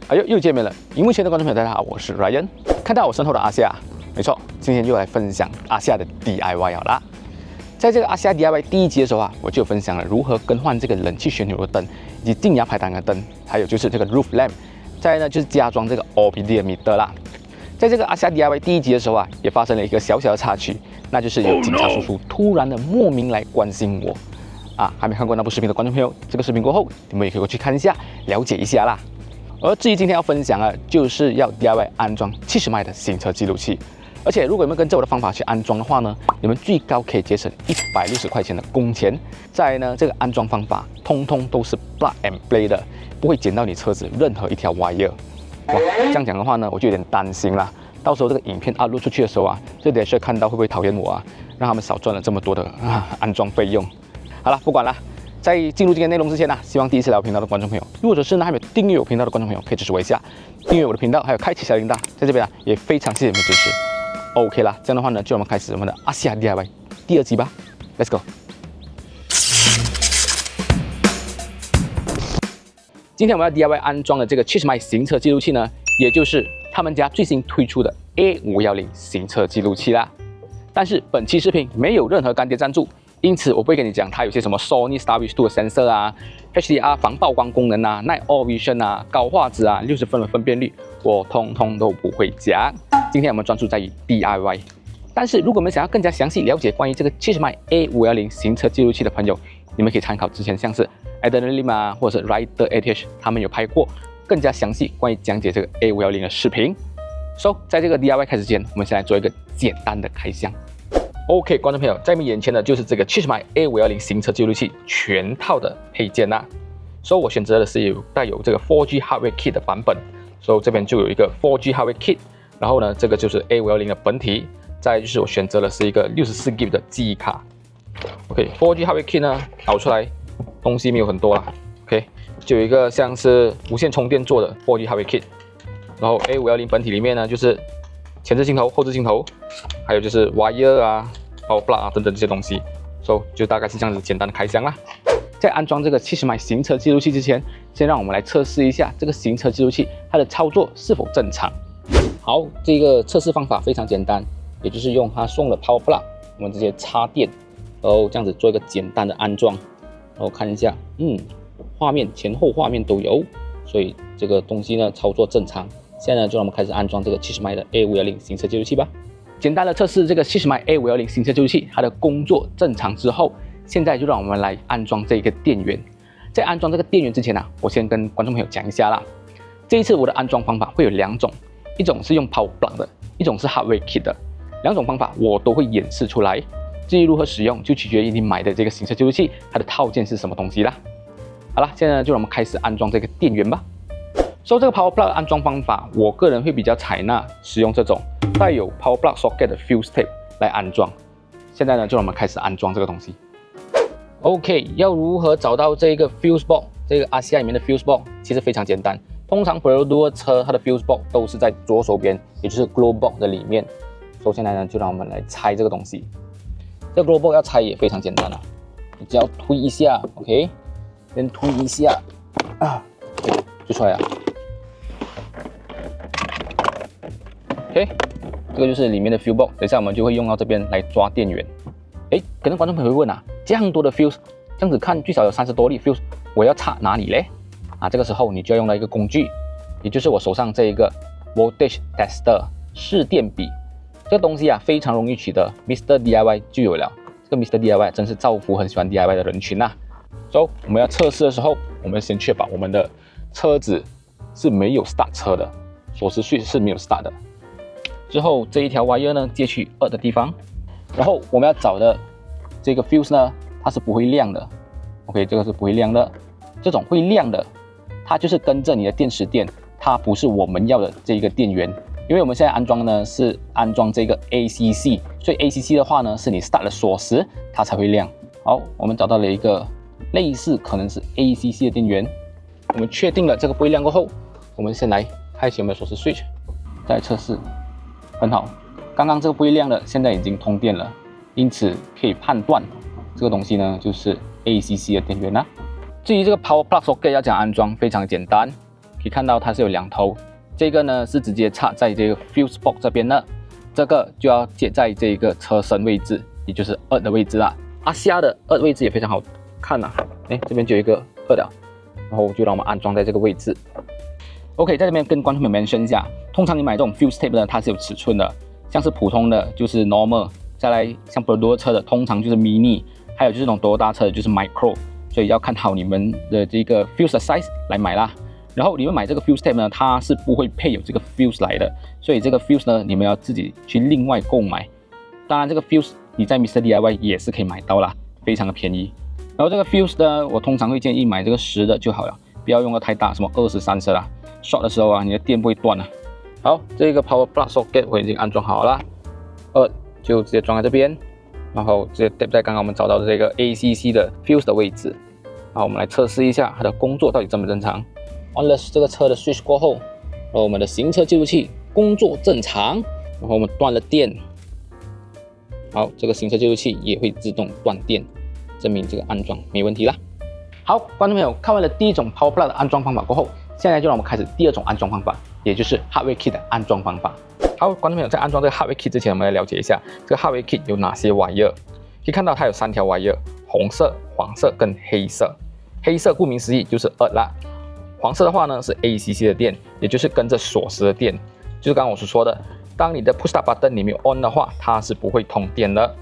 哎呦，又见面了！荧幕前的观众朋友，大家好，我是 Ryan。看到我身后的阿夏，没错，今天又来分享阿夏的 DIY 好啦。在这个阿夏 DIY 第一集的时候啊，我就分享了如何更换这个冷气旋钮的灯，以及进压排挡的灯，还有就是这个 roof lamp。再来呢，就是加装这个 OBD 的米德啦。在这个阿夏 DIY 第一集的时候啊，也发生了一个小小的插曲，那就是有警察叔叔突然的莫名来关心我。还没看过那部视频的观众朋友，这个视频过后，你们也可以过去看一下，了解一下啦。而至于今天要分享的，就是要 DIY 安装70迈的行车记录器。而且如果你们跟着我的方法去安装的话呢，你们最高可以节省160块钱的工钱。再来呢，这个安装方法通通都是 plug and play 的，不会剪到你车子任何一条 wire。哇，这样讲的话呢，我就有点担心啦。到时候这个影片upload出去的时候啊，这 Dasher 看到会不会讨厌我啊？让他们少赚了这么多的安装费用。好了，不管了。在进入今天内容之前呢，希望第一次来我频道的观众朋友，或者是呢还没有订阅我频道的观众朋友，可以支持我一下，订阅我的频道，还有开启小铃铛。在这边啊，也非常谢谢你们支持。OK 啦，这样的话呢，就让我们开始我们的阿夏 DIY 第2集吧 ，Let's go。今天我们要 DIY 安装的这个70迈行车记录器呢，也就是他们家最新推出的 A510行车记录器啦。但是本期视频没有任何干爹赞助。因此，我不会跟你讲它有些什么 Sony Starvision 2的 sensor 啊 ，HDR 防曝光功能啊 ，Night All Vision 啊，高画质啊，60分的分辨率，我通通都不会讲。今天我们专注在于 DIY。但是，如果我们想要更加详细了解关于这个70迈 A510行车记录器的朋友，你们可以参考之前像是 Adrenaline 啊，或者是 Rider ATH 他们有拍过更加详细关于讲解这个 A510的视频。So， 在这个 DIY 开始前，我们先来做一个简单的开箱。OK， 观众朋友，在你们眼前的就是这个70迈 A510行车记录器全套的配件啦。所以我选择的是带有这个 4G Hardware Kit 的版本，所以这边就有一个 4G Hardware Kit， 然后呢，这个就是 A510的本体，再就是我选择的是一个64GB 的记忆卡。OK，4G Hardware Kit 呢，导出来东西没有很多啦。OK， 就有一个像是无线充电座的 4G Hardware Kit， 然后 A510本体里面呢就是前置镜头、后置镜头，还有就是 wire 啊、power plug 啊等等这些东西，就大概是这样子简单的开箱啦。在安装这个70迈行车记录器之前，先让我们来测试一下这个行车记录器它的操作是否正常。好，这个测试方法非常简单，也就是用它送的 power plug， 我们直接插电，然后这样子做一个简单的安装，然后看一下，画面前后画面都有，所以这个东西呢操作正常。现在呢，就让我们开始安装这个70迈的 A510行车记录器吧。简单的测试这个70迈 A510行车记录器，它的工作正常之后，现在就让我们来安装这个电源。在安装这个电源之前呢，我先跟观众朋友讲一下啦。这一次我的安装方法会有2种，一种是用 Power Plug 的，一种是 Hardware Kit 的。2种方法我都会演示出来。至于如何使用，就取决于你买的这个行车记录器它的套件是什么东西啦。好了，现在就让我们开始安装这个电源吧。这个 Power Plug 安装方法，我个人会比较采纳使用这种带有 Power Plug Socket 的 Fuse Tape 来安装。现在呢，就让我们开始安装这个东西。OK， 要如何找到这个 Fuse Box？ 这个阿西亚里面的 Fuse Box 其实非常简单。通常 Perodua 车它的 Fuse Box 都是在左手边，也就是 Glow Box 的里面。所以现在呢，就让我们来拆这个东西。这个 Glow Box 要拆也非常简单啊，你只要推一下 ，OK， 先推一下就出来了。OK， 这个就是里面的 fuse box， 等一下我们就会用到这边来抓电源。可能观众朋友会问啊，这样多的 fuse， 这样子看最少有30多粒 fuse， 我要插哪里嘞？这个时候你就要用到一个工具，也就是我手上这一个 voltage tester 试电笔。这个东西啊非常容易取得 ，Mr. DIY 就有了。这个 Mr. DIY 真是造福很喜欢 DIY 的人群呐。所以我们要测试的时候，我们先确保我们的车子是没有 start 车的，锁匙switch是没有 start 的。之后这一条 wire 呢接去2的地方，然后我们要找的这个 fuse 呢，它是不会亮的。OK， 这个是不会亮的。这种会亮的，它就是跟着你的电池电，它不是我们要的这一个电源。因为我们现在安装呢是安装这个 ACC， 所以 ACC 的话呢是你 start 了锁匙，它才会亮。好，我们找到了一个类似可能是 ACC 的电源。我们确定了这个不会亮过后，我们先来开启我们的锁匙 switch， 再来测试。很好，刚刚这个不会亮的，现在已经通电了，因此可以判断这个东西呢就是 ACC 的电源啦。至于这个 Power Plug Socket 要讲安装非常简单，可以看到它是有2头，这个呢是直接插在这个 fuse box 这边的，这个就要接在这个车身位置，也就是2的位置啦。阿夏的2位置也非常好看呐，这边就有一个2的，然后就让我们安装在这个位置。OK， 在这边跟观众朋友们mention一下，通常你买这种 fuse tape 呢，它是有尺寸的，像是普通的就是 normal， 再来像 Berdua 车的通常就是 mini， 还有就是这种多大车的就是 micro， 所以要看好你们的这个 fuse 的 size 来买啦。然后你们买这个 fuse tape 呢，它是不会配有这个 fuse 来的，所以这个 fuse 呢，你们要自己去另外购买。当然，这个 fuse 你在 Mr. DIY 也是可以买到啦，非常的便宜。然后这个 fuse 呢，我通常会建议买这个10的就好了，不要用的太大，什么20、30啦。short 的时候啊，你的电不会断啊。好，这个 power plug socket 我已经安装好了，2就直接装在这边，然后直接 tap 在刚刚我们找到的这个 ACC 的 fuse 的位置。然后我们来测试一下它的工作到底正不正常。on 了这个车的 switch 过后，然后我们的行车记录器工作正常，然后我们断了电，好，这个行车记录器也会自动断电，证明这个安装没问题啦。好，观众朋友，看完了第一种 power plug 的安装方法过后，现在就让我们开始第2种安装方法，也就是 hardware kit 的安装方法。好，观众朋友，在安装这个 hardware kit 之前，我们来了解一下这个 hardware kit 有哪些 wire。可以看到它有3条 wire， 红色、黄色跟黑色。黑色顾名思义就是2啦，黄色的话呢是 ACC 的电，也就是跟着锁匙的电，就是刚刚我所说的，当你的 push start button 你没有 on 的话，它是不会通电的。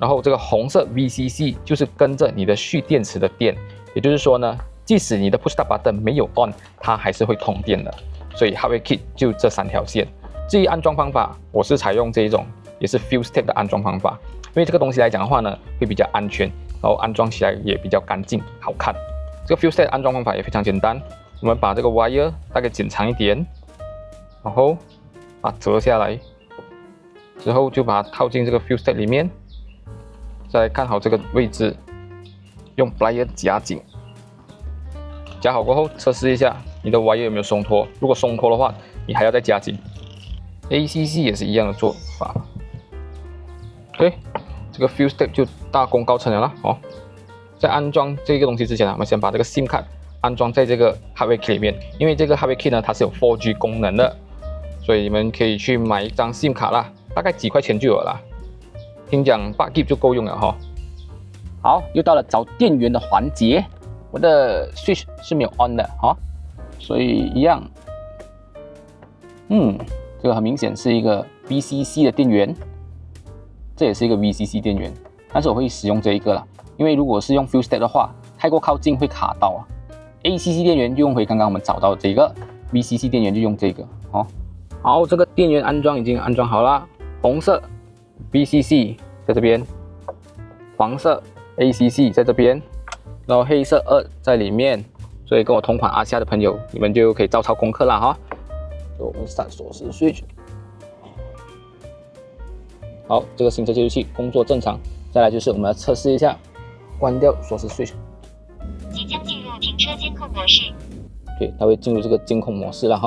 然后这个红色 VCC 就是跟着你的蓄电池的电，也就是说呢，即使你的 push start button 没有 on， 它还是会通电的。所以 hardware kit 就这3条线。至于安装方法，我是采用这一种也是 fuse tape 的安装方法，因为这个东西来讲的话呢，会比较安全，然后安装起来也比较干净好看。这个 fuse tape 安装方法也非常简单，我们把这个 wire 大概剪长一点，然后把它折下来，之后就把它套进这个 fuse tape 里面，再来看好这个位置，用 plier 夹紧。夹好过后，测试一下你的 wire 有没有松脱。如果松脱的话，你还要再夹紧。ACC 也是一样的做法。OK， 这个 fuse tape 就大功告成了啦。在安装这个东西之前我们先把这个 SIM 卡安装在这个 hardware kit 里面。因为这个 hardware kit 呢，它是有 4G 功能的，所以你们可以去买一张 SIM 卡啦，大概几块钱就有了啦。听讲8GB 就够用了哈。好，又到了找电源的环节。我的 switch 是没有 on 的所以一样，这个很明显是一个 VCC 的电源，这也是一个 VCC 电源，但是我会使用这一个啦，因为如果是用 fuse tape 的话，太过靠近会卡到啊。ACC 电源就用回刚刚我们找到的这个 VCC 电源，就用这个好，这个电源安装已经安装好了，红色 VCC 在这边，黄色 ACC 在这边。然后黑色2在里面，所以跟我同款阿夏的朋友，你们就可以照抄功课啦我们start锁匙 switch， 好，这个行车记录器工作正常。再来就是我们要测试一下，关掉锁匙 switch， 即将进入停车监控模式。对，它会进入这个监控模式了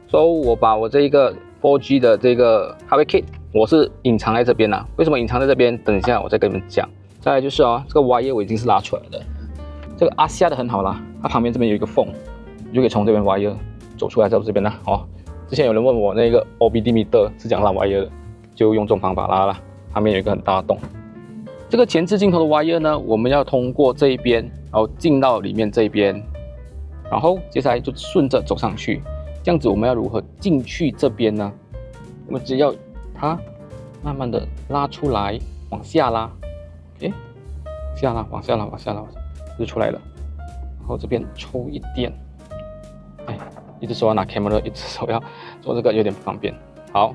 所以我把我这一个 4G 的这个 hardware kit， 我是隐藏在这边啦。为什么隐藏在这边？等一下我再跟你们讲。再来就是这个 wire 我已经是拉出来的。这个阿夏的很好啦，它旁边这边有一个缝，你就可以从这边 wire 走出来到这边啦之前有人问我那个 OBD meter 是怎样拉 wire 的，就用这种方法拉啦。旁边有一个很大的洞。这个前置镜头的 wire 呢，我们要通过这一边，然后进到里面这一边，然后接下来就顺着走上去。这样子我们要如何进去这边呢？我们只要它慢慢的拉出来，往下拉下拉，往下拉，就出来了。然后这边抽一点，一只手要拿 camera， 一只手要做这个有点不方便。好，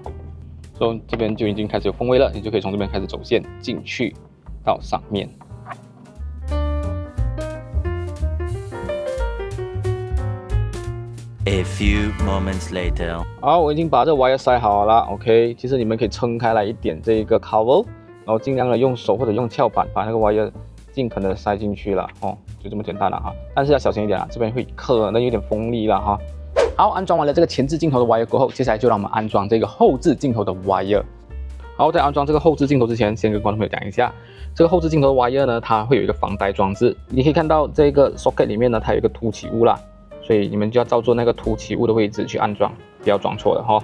所以这边就已经开始有风位了，你就可以从这边开始走线进去到上面。A few moments later， 好，我已经把这 wire 塞好了。OK， 其实你们可以撑开来一点这一个 cover， 然后尽量的用手或者用撬板把那个 wire 尽可能的塞进去了就这么简单了但是要小心一点这边会可能有点锋利了好，安装完了这个前置镜头的 wire 过后，接下来就让我们安装这个后置镜头的 wire。好，在安装这个后置镜头之前，先跟观众朋友讲一下，这个后置镜头的 wire 呢，它会有一个防呆装置。你可以看到这个 socket 里面呢，它有一个凸起物啦，所以你们就要照做那个凸起物的位置去安装，不要装错了哈。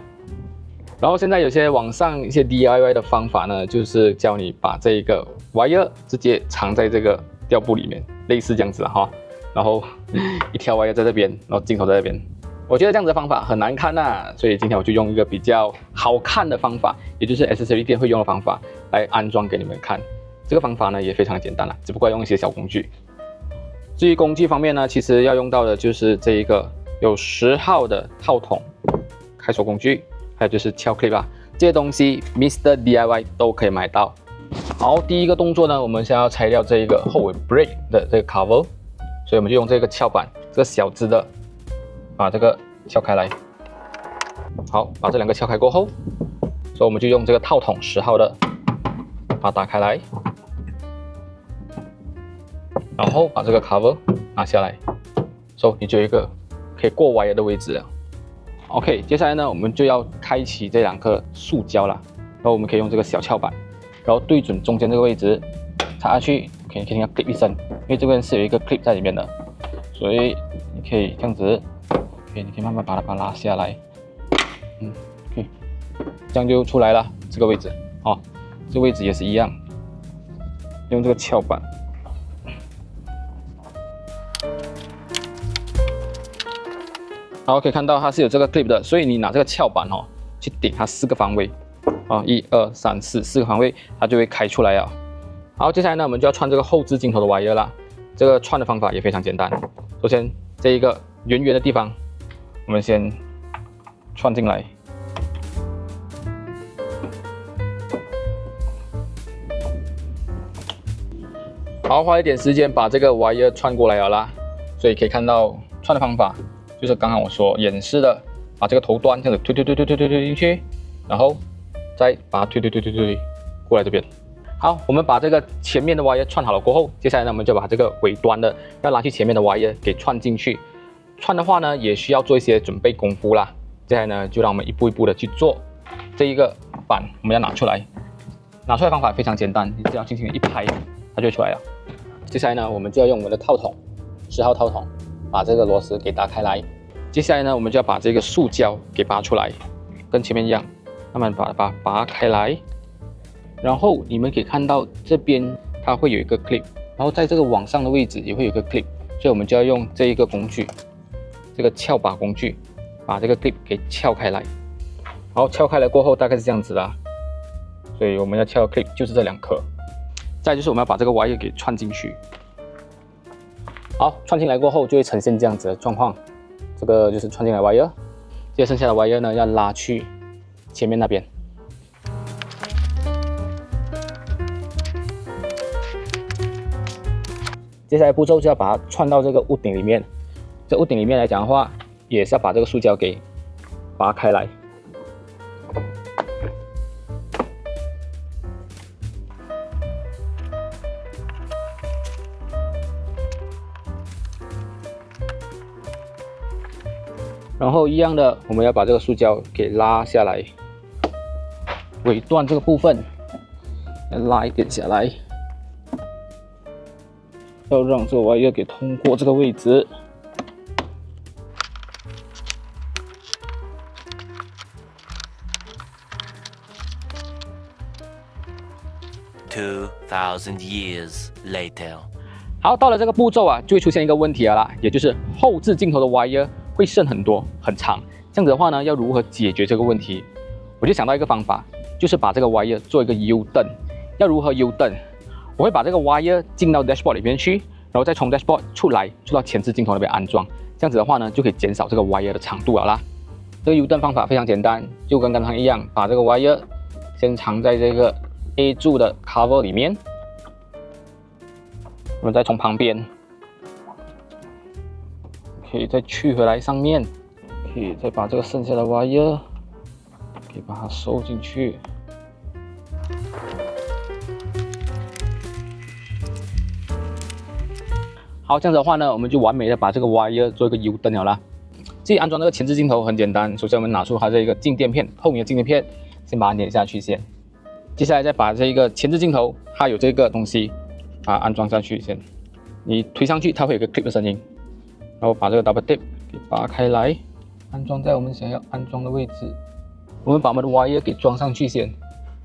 然后现在有些网上一些 DIY 的方法呢，就是教你把这一个 wire 直接藏在这个吊布里面，类似这样子哈。然后一条 wire 在这边，然后镜头在这边。我觉得这样子的方法很难看呐，所以今天我就用一个比较好看的方法，也就是 accessory 店会用的方法来安装给你们看。这个方法呢也非常简单啦，只不过用一些小工具。至于工具方面呢，其实要用到的就是这一个有10号的套筒、开锁工具，还有就是撬 clip 啊，这些东西 Mr. DIY 都可以买到。好，第一个动作呢，我们先要拆掉这一个后尾 brake 的这个 cover， 所以我们就用这个撬板，这个小只的，把这个撬开来。好，把这2个撬开过后，所以我们就用这个套筒10号的，把它打开来。然后把这个 cover 拿下来，所以你就有一个可以过 wire 的位置了。OK， 接下来呢，我们就要开启这2颗塑胶了。然后我们可以用这个小撬板，然后对准中间这个位置插下去，可以听到 clip 一声，因为这边是有一个 clip 在里面的，所以你可以这样子，你可以慢慢把它拉下来，OK， 这样就出来了这个位置哦。这个位置也是一样，用这个撬板。然后可以看到它是有这个 clip 的，所以你拿这个撬板去顶它4个方位，1、2、3、4个方位，它就会开出来了。好，接下来呢，我们就要穿这个后置镜头的 wire 啦。这个穿的方法也非常简单。首先这一个圆圆的地方，我们先穿进来。好，花一点时间把这个 wire 穿过来了啦。所以可以看到穿的方法。就是刚刚我所演示的，把这个头端这样子推进去，然后再把它推过来这边。好，我们把这个前面的 wire 串好了过后，接下来呢，我们就把这个尾端的要拉去前面的 wire 给串进去。串的话呢，也需要做一些准备功夫啦。接下来呢，就让我们一步一步的去做。这一个板我们要拿出来，拿出来方法非常简单，你只要轻轻的一拍，它就出来了。接下来呢，我们就要用我们的套筒，10号套筒。把这个螺丝给打开来，接下来呢，我们就要把这个塑胶给拔出来，跟前面一样，慢慢把它拔开来。然后你们可以看到这边它会有一个 clip， 然后在这个网上的位置也会有一个 clip， 所以我们就要用这一个工具，这个撬把工具，把这个 clip 给撬开来。好，撬开来过后大概是这样子啦，所以我们要撬 clip 就是这2颗。再就是我们要把这个 wire 给串进去。好，串进来过后就会呈现这样子的状况，这个就是串进来 wire， 接着剩下的 wire 呢要拉去前面那边。接下来步骤就要把它串到这个屋顶里面，这屋顶里面来讲的话，也是要把这个塑胶给拔开来。然后一样的，我们要把这个塑胶给拉下来，尾段这个部分拉一点下来，要让这个 wire 给通过这个位置。2,000 years later。好，到了这个步骤啊，就会出现一个问题了啦，也就是后置镜头的 wire 会剩很多很长，这样子的话呢，要如何解决这个问题？我就想到一个方法，就是把这个 wire 做一个 U 盾。要如何 U 盾？我会把这个 wire 进到 dashboard 里面去，然后再从 dashboard 出到前置镜头那边安装。这样子的话呢，就可以减少这个 wire 的长度了啦。这个 U 盾方法非常简单，就跟刚刚一样，把这个 wire 先藏在这个 A 柱的 cover 里面，我们再从旁边。可以再取回来上面，可以再把这个剩下的 wire 可以把它收进去。好，这样子的话呢，我们就完美的把这个 wire 做一个 U 灯了啦。至于安装这个前置镜头很简单，首先我们拿出它这个静电片，透明的静电片，先把它粘下去先。接下来再把这个前置镜头，它有这个东西，把它安装上去先。你推上去，它会有个 clip 的声音。然后把这个 double tip 给拔开来，安装在我们想要安装的位置。我们把我们的 wire 给装上去先。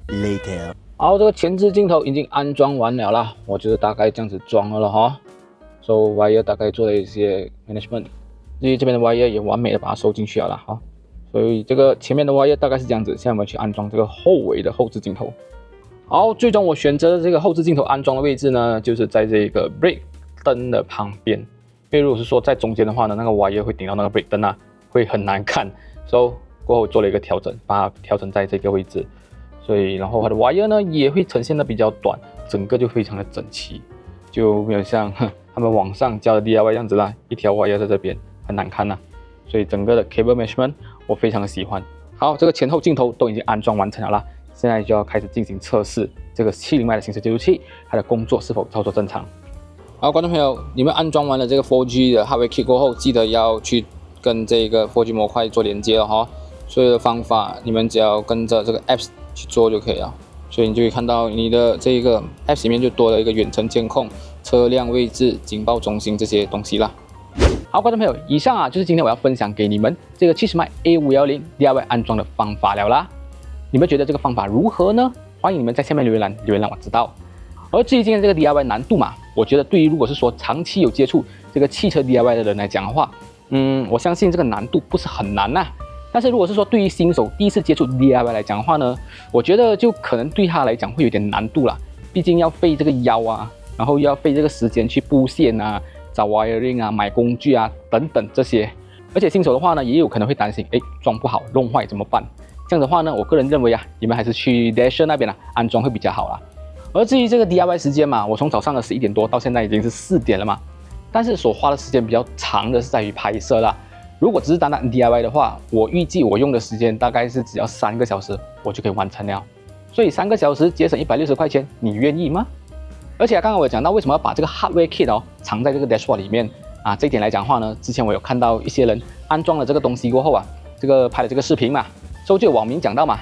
Later. 好，这个前置镜头已经安装完了啦，我就是大概这样子装了哈。So wire 大概做了一些 management， 至于这边的 wire 也完美的把它收进去了啦哈。所以这个前面的 wire 大概是这样子，现在我们去安装这个后尾的后置镜头。好，最终我选择的这个后置镜头安装的位置呢，就是在这个 brake 灯的旁边。因为如果是说在中间的话呢，那个 wire 会顶到那个 brake 灯啊，会很难看。So 过后做了一个调整，把它调整在这个位置。所以然后它的 wire 呢也会呈现的比较短，整个就非常的整齐，就没有像他们网上教的 DIY 样子啦，一条 wire 在这边很难看呐。所以整个的 cable management 我非常的喜欢。好，这个前后镜头都已经安装完成了啦。现在就要开始进行测试这个70迈的行车记录器，它的工作是否操作正常。好，观众朋友，你们安装完了这个 4G 的 Hardware Kit 过后，记得要去跟这个 4G 模块做连接了哈。所有的方法你们只要跟着这个 Apps 去做就可以了。所以你就会看到你的这个 Apps 里面就多了一个远程监控、车辆位置、警报中心这些东西啦。好，观众朋友，以上啊就是今天我要分享给你们这个70迈 A510 DIY 安装的方法了啦。你们觉得这个方法如何呢？欢迎你们在下面留言让我知道。而至于今天这个 DIY 难度嘛，我觉得对于如果是说长期有接触这个汽车 DIY 的人来讲的话，我相信这个难度不是很难呐。但是如果是说对于新手第一次接触 DIY 来讲的话呢，我觉得就可能对他来讲会有点难度啦。毕竟要费这个腰啊，然后要费这个时间去布线啊、找 wiring 啊、买工具啊等等这些。而且新手的话呢，也有可能会担心，装不好弄坏怎么办？这样的话呢，我个人认为啊，你们还是去 Dasher 那边安装会比较好啦。而至于这个 DIY 时间嘛，我从早上的11点多到现在已经是4点了嘛，但是所花的时间比较长的是在于拍摄啦。如果只是单单 DIY 的话，我预计我用的时间大概是只要3个小时，我就可以完成了。所以3个小时节省160块钱，你愿意吗？而且刚刚我有讲到为什么要把这个 Hardware Kit 藏在这个 Dashboard 里面啊，这一点来讲的话呢，之前我有看到一些人安装了这个东西过后啊，这个拍了这个视频嘛，之后就有网民讲到嘛，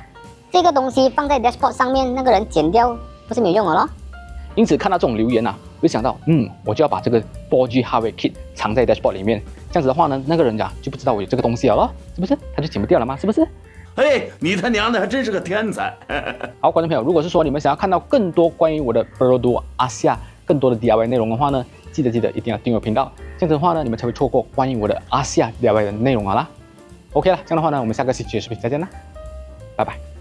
这个东西放在 Dashboard 上面，那个人剪掉不是没有用了咯。因此看到这种留言啊，我就想到，我就要把这个 4G Hardware Kit 藏在 Dashboard 里面，这样子的话呢，那个人就不知道我有这个东西了咯，是不是？他就剪不掉了吗？是不是？嘿，你他娘的还真是个天才！好，观众朋友，如果是说你们想要看到更多关于我的 Perodua Asia 更多的 DIY 内容的话呢，记得一定要订阅频道，这样子的话呢，你们才会错过关于我的 Asia DIY 的内容啦。OK 了，这样的话呢，我们下个星期的视频再见啦，拜拜。